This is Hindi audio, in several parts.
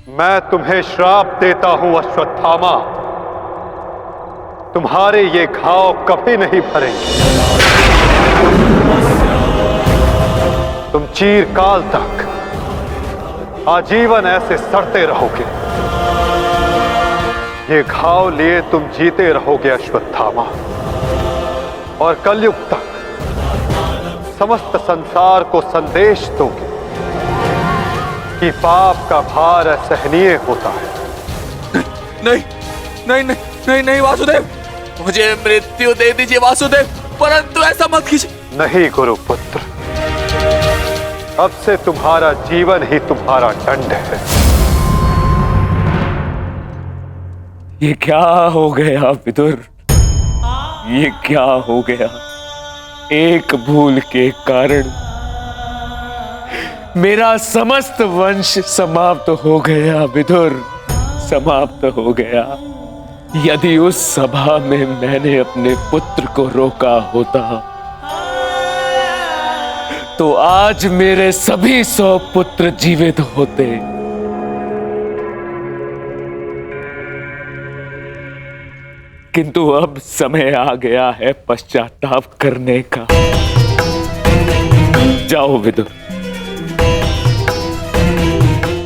मैं तुम्हें श्राप देता हूं अश्वत्थामा, तुम्हारे ये घाव कभी नहीं भरेंगे। तुम चिरकाल तक आजीवन ऐसे सड़ते रहोगे। ये घाव लिए तुम जीते रहोगे अश्वत्थामा, और कलयुग तक समस्त संसार को संदेश दोगे कि पाप का भार असहनीय होता है। नहीं नहीं नहीं नहीं नहीं वासुदेव, मुझे मृत्यु दे दीजिए वासुदेव, परंतु ऐसा मत कीजिए। नहीं गुरुपुत्र, अब से तुम्हारा जीवन ही तुम्हारा दंड है। ये क्या हो गया विदुर, ये क्या हो गया? एक भूल के कारण मेरा समस्त वंश समाप्त हो गया विदुर, समाप्त हो गया। यदि उस सभा में मैंने अपने पुत्र को रोका होता तो आज मेरे सभी 100 पुत्र जीवित होते। किंतु अब समय आ गया है पश्चाताप करने का। जाओ विदुर,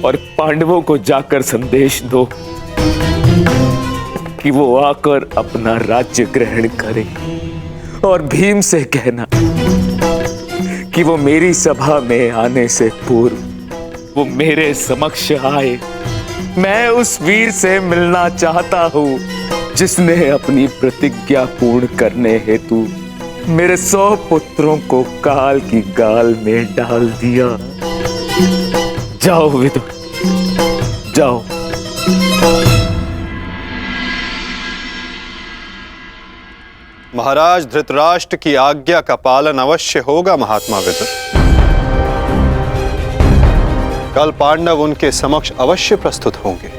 और पांडवों को जाकर संदेश दो कि वो आकर अपना राज्य ग्रहण करें, और भीम से कहना कि वो मेरी सभा में आने से पूर्व वो मेरे समक्ष आए। मैं उस वीर से मिलना चाहता हूं जिसने अपनी प्रतिज्ञा पूर्ण करने हेतु मेरे 100 पुत्रों को काल की गाल में डाल दिया। जाओ विदुर, जाओ। महाराज धृतराष्ट्र की आज्ञा का पालन अवश्य होगा महात्मा विदुर। कल पांडव उनके समक्ष अवश्य प्रस्तुत होंगे।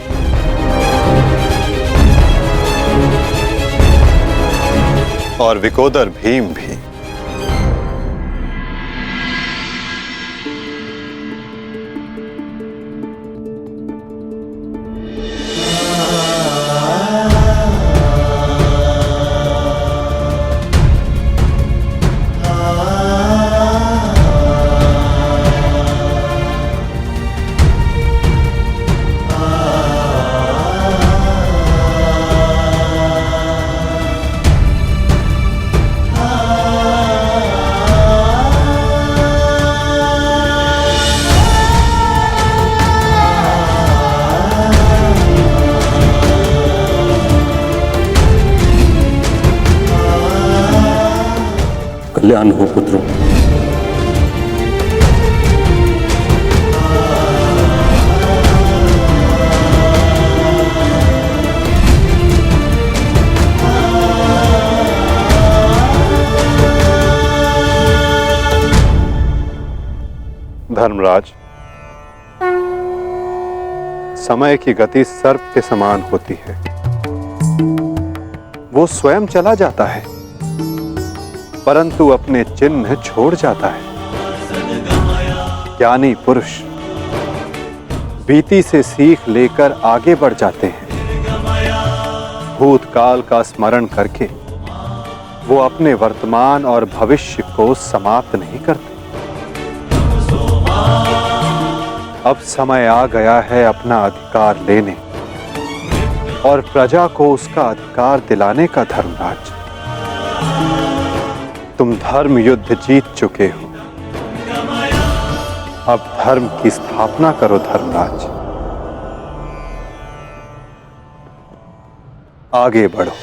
और विकोदर भीम भी। कल्याण हो पुत्रों। धर्मराज, समय की गति सर्प के समान होती है। वो स्वयं चला जाता है परंतु अपने चिन्ह छोड़ जाता है। ज्ञानी पुरुष बीती से सीख लेकर आगे बढ़ जाते हैं। भूतकाल का स्मरण करके वो अपने वर्तमान और भविष्य को समाप्त नहीं करते। अब समय आ गया है अपना अधिकार लेने और प्रजा को उसका अधिकार दिलाने का। धर्मराज, तुम धर्म युद्ध जीत चुके हो, अब धर्म की स्थापना करो। धर्मराज, आगे बढ़ो।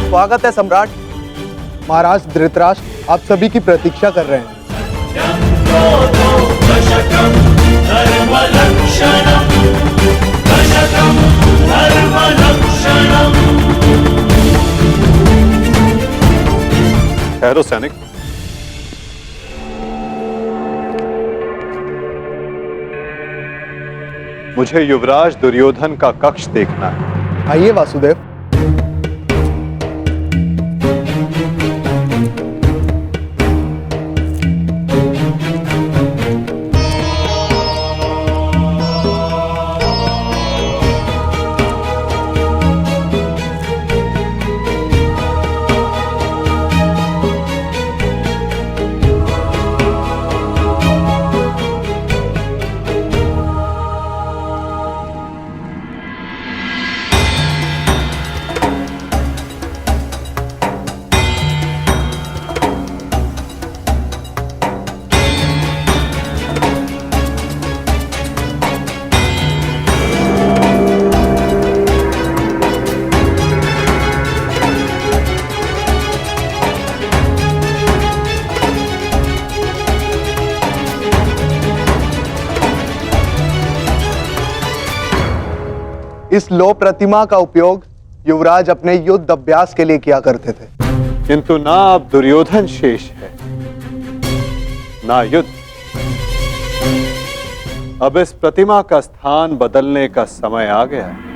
स्वागत है सम्राट। महाराज धृतराष्ट्र आप सभी की प्रतीक्षा कर रहे हैं। ठहरो सैनिक। मुझे युवराज दुर्योधन का कक्ष देखना है। आइए वासुदेव। इस लो प्रतिमा का उपयोग युवराज अपने युद्ध अभ्यास के लिए किया करते थे। किंतु ना अब दुर्योधन शेष है, ना युद्ध। अब इस प्रतिमा का स्थान बदलने का समय आ गया है।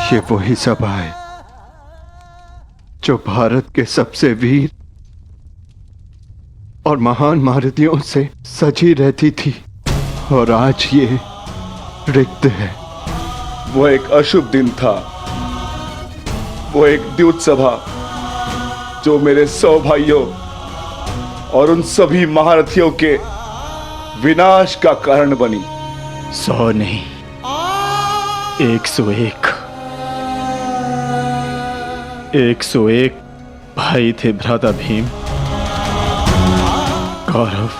ये वही सभा है जो भारत के सबसे वीर और महान महारथियों से सजी रहती थी, और आज ये रिक्त है। वो एक अशुभ दिन था, वो एक द्यूत सभा जो मेरे 100 भाइयों और उन सभी महारथियों के विनाश का कारण बनी। 100 नहीं, 101 भाई थे भ्राता भीम, कौरव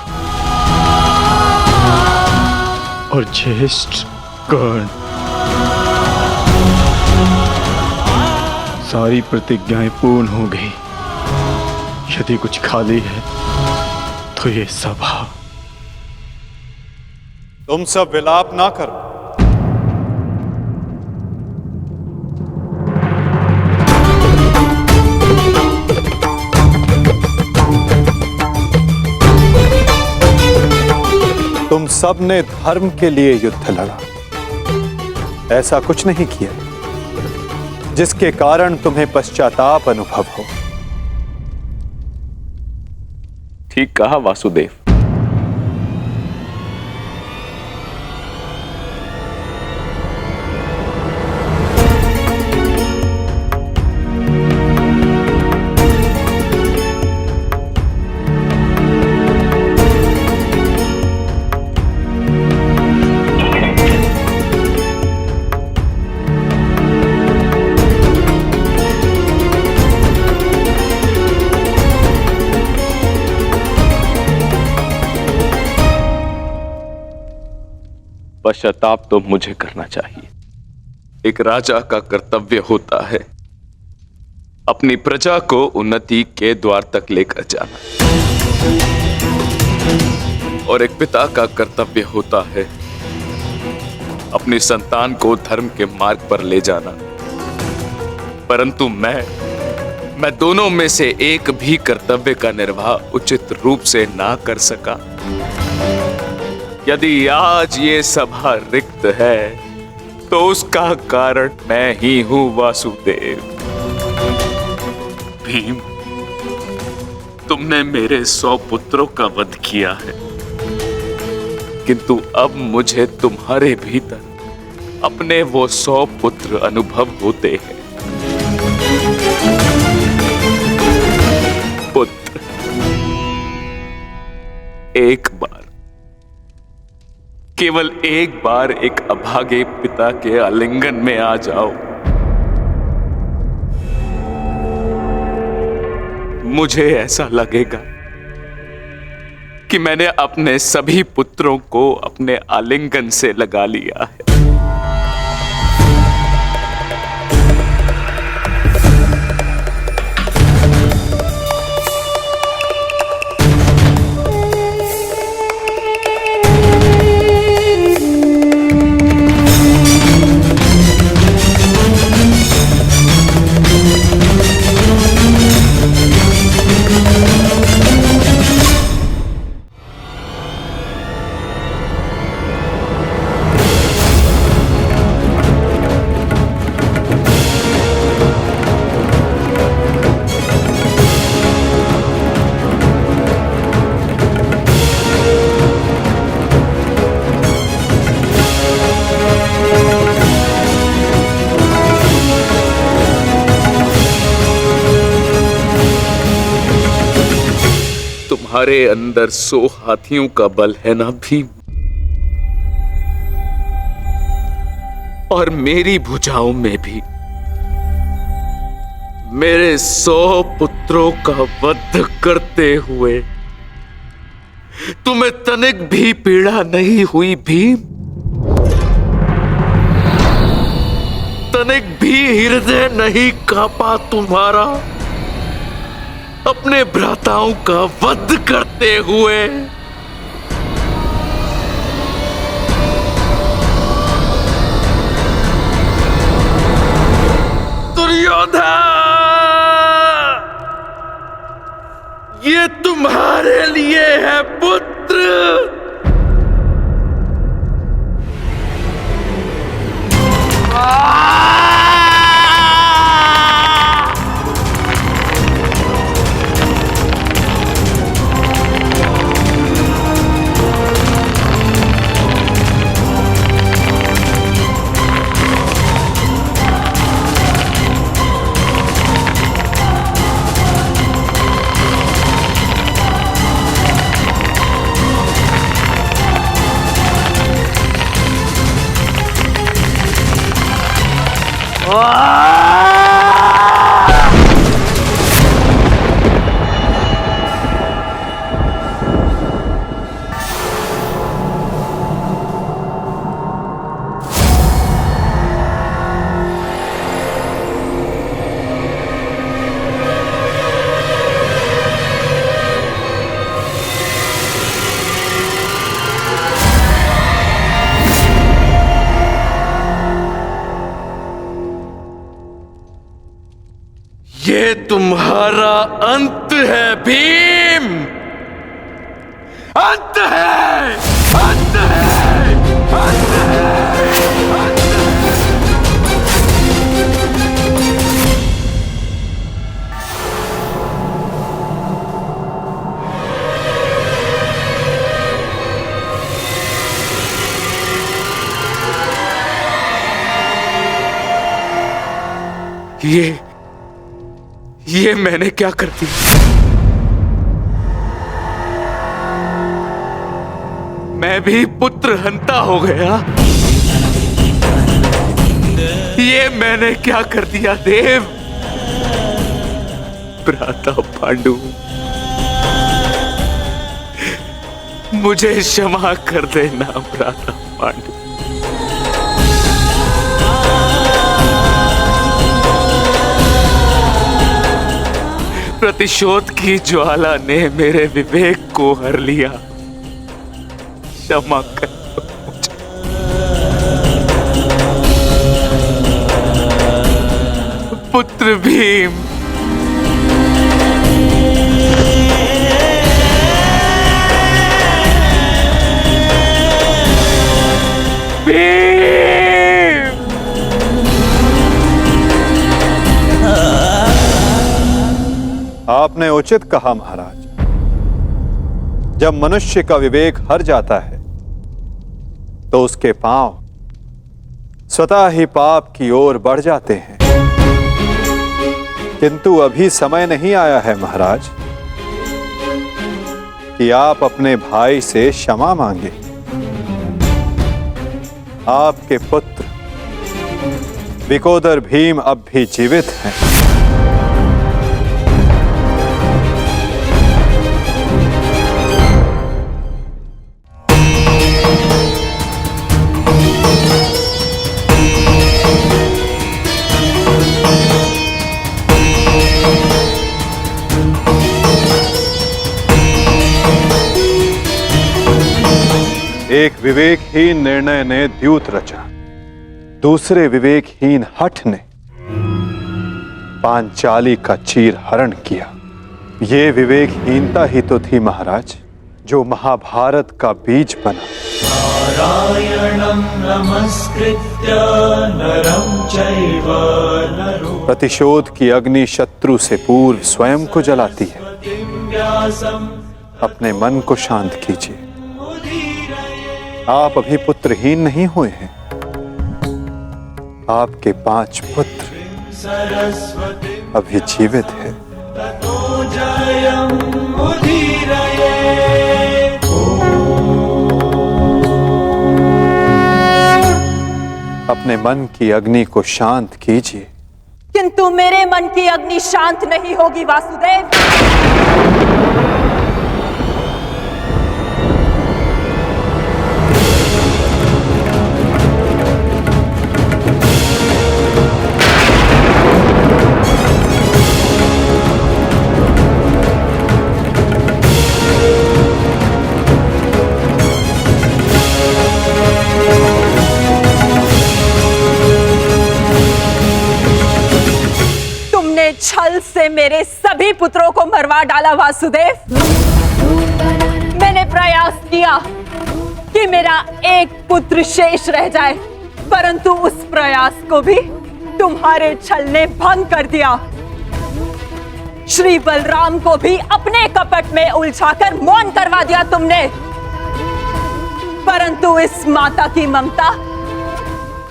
और ज्येष्ठ कर्ण। सारी प्रतिज्ञाएं पूर्ण हो गई। यदि कुछ खाली है तो ये सभा। तुम सब विलाप ना करो। तुम सब ने धर्म के लिए युद्ध लड़ा, ऐसा कुछ नहीं किया जिसके कारण तुम्हें पश्चाताप अनुभव हो। ठीक कहा वासुदेव। पश्चाताप तो मुझे करना चाहिए। एक राजा का कर्तव्य होता है अपनी प्रजा को उन्नति के द्वार तक लेकर जाना, और एक पिता का कर्तव्य होता है अपनी संतान को धर्म के मार्ग पर ले जाना। परंतु मैं दोनों में से एक भी कर्तव्य का निर्वाह उचित रूप से ना कर सका। यदि आज ये सभा रिक्त है तो उसका कारण मैं ही हूं वासुदेव। भीम, तुमने मेरे 100 पुत्रों का वध किया है, किंतु अब मुझे तुम्हारे भीतर अपने वो 100 पुत्र अनुभव होते हैं। पुत्र, एक बार, केवल एक बार एक अभागे पिता के आलिंगन में आ जाओ। मुझे ऐसा लगेगा कि मैंने अपने सभी पुत्रों को अपने आलिंगन से लगा लिया है। तुम्हारे अंदर 100 हाथियों का बल है ना भीम, और मेरी भुजाओं में भी मेरे 100 पुत्रों का वध करते हुए तुम्हें तनिक भी पीड़ा नहीं हुई भीम? तनिक भी हृदय नहीं कांपा तुम्हारा अपने भ्राताओं का वध करते हुए? दुर्योधन, ये तुम्हारे लिए है पुत्र। ये तुम्हारा अंत है भीम, अंत है, अंत है, अंत है, अंत है। ये मैंने क्या कर दिया? मैं भी पुत्र हंता हो गया। ये मैंने क्या कर दिया देव? भ्राता पांडु, मुझे क्षमा कर देना भ्राता पांडु। प्रतिशोध की ज्वाला ने मेरे विवेक को हर लिया। क्षमा कर मुझे। पुत्र भीम, आपने उचित कहा महाराज। जब मनुष्य का विवेक हर जाता है तो उसके पांव स्वतः ही पाप की ओर बढ़ जाते हैं। किंतु अभी समय नहीं आया है महाराज कि आप अपने भाई से क्षमा मांगे। आपके पुत्र विकोदर भीम अब भी जीवित हैं। एक विवेकहीन निर्णय ने द्यूत रचा, दूसरे विवेकहीन हठ ने पांचाली का चीर हरण किया। ये विवेकहीनता ही तो थी महाराज जो महाभारत का बीज बना। नारायणं नमस्कृत्य नरं चैव नरोत्तमं प्रतिशोध की अग्नि शत्रु से पूर्व स्वयं को जलाती है। व्यासं अपने मन को शांत कीजिए। आप अभी पुत्रहीन नहीं हुए हैं। आपके 5 पुत्र सरस्वती अभी जीवित हैं। ततो जयं मुदीरये। अपने मन की अग्नि को शांत कीजिए। किंतु मेरे मन की अग्नि शांत नहीं होगी वासुदेव। छल से मेरे सभी पुत्रों को मरवा डाला वासुदेव। मैंने प्रयास किया कि मेरा एक पुत्र शेष रह जाए, परंतु उस प्रयास को भी तुम्हारे छल ने भंग कर दिया। श्री बलराम को भी अपने कपट में उलझाकर मौन करवा दिया तुमने, परंतु इस माता की ममता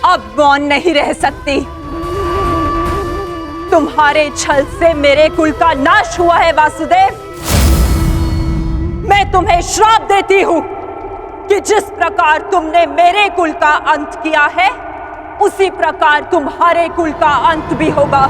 अब मौन नहीं रह सकती। तुम्हारे छल से मेरे कुल का नाश हुआ है वासुदेव। मैं तुम्हें श्राप देती हूं कि जिस प्रकार तुमने मेरे कुल का अंत किया है, उसी प्रकार तुम्हारे कुल का अंत भी होगा।